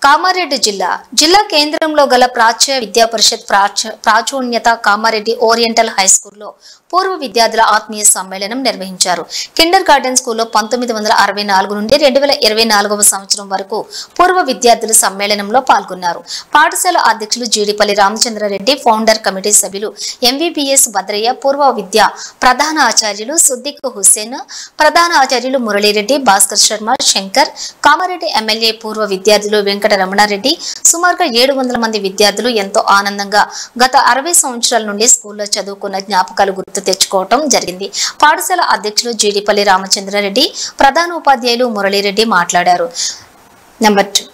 కామారెడ్డి జిల్లా కేంద్రంలో గల ప్రాచ్య విద్యా పరిషత్ ప్రాచోన్యత కామారెడ్డి ఓరియంటల్ హై స్కూల్లో పూర్వ విద్యార్థుల ఆత్మీయ సమ్మేళనం నిర్వహించారు. కిండర్ గార్డెన్ స్కూల్లో 1964 నుండి 2024వ సంవత్సరం వరకు పూర్వ విద్యార్థుల సమ్మేళనంలో పాల్గొన్నారు. పాఠశాల అధ్యక్షులు జీడిపల్లి రామచంద్రారెడ్డి, ఫౌండర్ కమిటీ సభ్యులు ఎంవీబీఎస్ భద్రయ్య, పూర్వ విద్యా ప్రధాన ఆచార్యులు సుద్దిక్ హుస్సేన్, ప్రధాన ఆచార్యులు మురళీరెడ్డి, భాస్కర్ శర్మ, శంకర్, కామారెడ్డి ఎమ్మెల్యే, పూర్వ విద్యార్థులు వెంకట రమణారెడ్డి, సుమారుగా 700 మంది విద్యార్థులు ఎంతో ఆనందంగా గత 60 సంవత్సరాల నుండి స్కూల్లో చదువుకున్న జ్ఞాపకాలు గుర్తు తెచ్చుకోవటం జరిగింది. పాఠశాల అధ్యక్షులు జీడిపల్లి రామచంద్రారెడ్డి, ప్రధాన ఉపాధ్యాయులు మురళీరెడ్డి మాట్లాడారు. నెంబర్ 2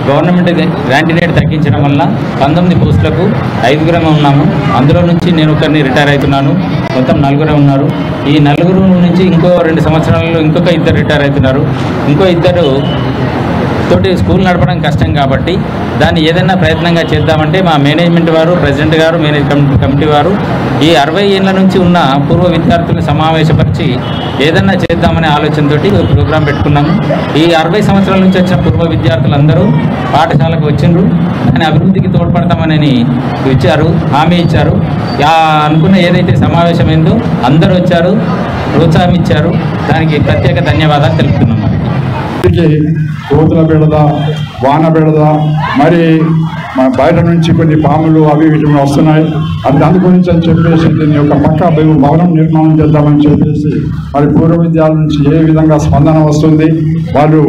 గవర్నమెంట్ గ్రాంట్ రేట్ తగ్గించడం వల్ల 19 పోస్టులకు 5గురం ఉన్నాము. అందులో నుంచి నేను ఒకరిని రిటైర్ అవుతున్నాను. మొత్తం 4 ఉన్నారు. ఈ 4 నుంచి ఇంకో 2 సంవత్సరాలలో ఇంకొక 2 రిటైర్ అవుతున్నారు. ఇంకో 2 తోటి స్కూల్ నడపడం కష్టం కాబట్టి దాన్ని ఏదైనా ప్రయత్నంగా చేద్దామంటే మా మేనేజ్మెంట్ వారు, ప్రెసిడెంట్ గారు, కమిటీ వారు ఈ 60 ఏళ్ల నుంచి ఉన్న పూర్వ విద్యార్థులను సమావేశపరిచి ఏదన్నా చేద్దామనే ఆలోచనతో ప్రోగ్రాం పెట్టుకున్నాము. ఈ 60 సంవత్సరాల నుంచి వచ్చిన పూర్వ విద్యార్థులందరూ పాఠశాలకు వచ్చిండ్రు. దాని అభివృద్ధికి తోడ్పడతామని హామీ ఇచ్చారు. అనుకున్న ఏదైతే సమావేశమైందో అందరూ వచ్చారు, ప్రోత్సాహం ఇచ్చారు. దానికి ప్రత్యేక ధన్యవాదాలు తెలుపుతున్నాం. కోతుల బెడద, వాన బెడద, మరి బయట నుంచి కొన్ని పాములు అవి వీటి వస్తున్నాయి. దాని గురించి అని చెప్పేసి దీని యొక్క పక్కా భవనం నిర్మాణం చేద్దామని చెప్పేసి మరి పూర్వ విద్యాలయం నుంచి ఏ విధంగా స్పందన వస్తుంది, వాళ్ళు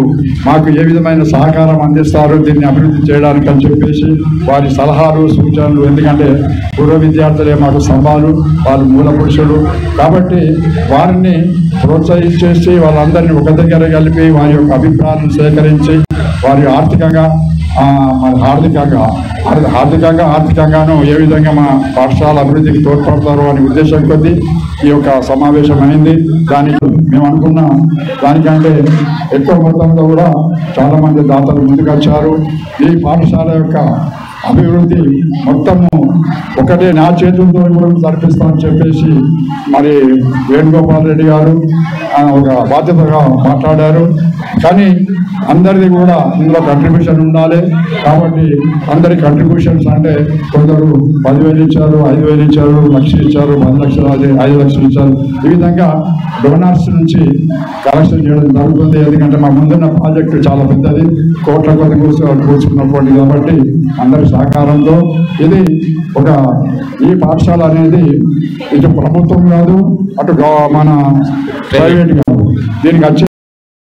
మాకు ఏ విధమైన సహకారం అందిస్తారు దీన్ని అభివృద్ధి చేయడానికి అని చెప్పేసి వారి సలహాలు, సూచనలు, ఎందుకంటే పూర్వ విద్యార్థులే మాకు స్తంభాలు, వాళ్ళు మూల పురుషులు కాబట్టి వారిని ప్రోత్సహించేసి వాళ్ళందరినీ ఒక దగ్గర కలిపి వారి యొక్క అభిప్రాయాలను సేకరించి వారి ఆర్థికంగాను ఏ విధంగా మా పాఠశాల అభివృద్ధికి తోడ్పడతారు అనే ఉద్దేశం కొద్దీ ఈ యొక్క సమావేశం అయింది. దానికి మేము అనుకున్న దానికంటే ఎక్కువ మొత్తంలో కూడా చాలామంది దాతలు ముందుకొచ్చారు. ఈ పాఠశాల యొక్క అభివృద్ధి మొత్తము ఒకటే నా చేతులతో కూడా జరిపిస్తామని చెప్పేసి మరి వేణుగోపాల్ రెడ్డి గారు ఒక బాధ్యతగా మాట్లాడారు. కానీ అందరిది కూడా ఇందులో కంట్రిబ్యూషన్ ఉండాలి కాబట్టి అందరి కంట్రిబ్యూషన్స్ అంటే కొందరు 10,000 ఇచ్చారు, 5,000 ఇచ్చారు, 1,00,000 ఇచ్చారు, 10 లక్షలు, 5 లక్షలు ఇచ్చారు. ఈ విధంగా డోనర్స్ నుంచి కలెక్షన్ చేయడం జరుగుతుంది. ఎందుకంటే మా ముందున్న ప్రాజెక్టు చాలా పెద్దది, కోట్ల కొద్ది కూర్చున్నటువంటి కాబట్టి అందరి సహకారంతో ఇది ఈ పాఠశాల అనేది ఇటు ప్రభుత్వం కాదు, అటు మన ప్రైవేట్ కాదు, దీనికి వచ్చే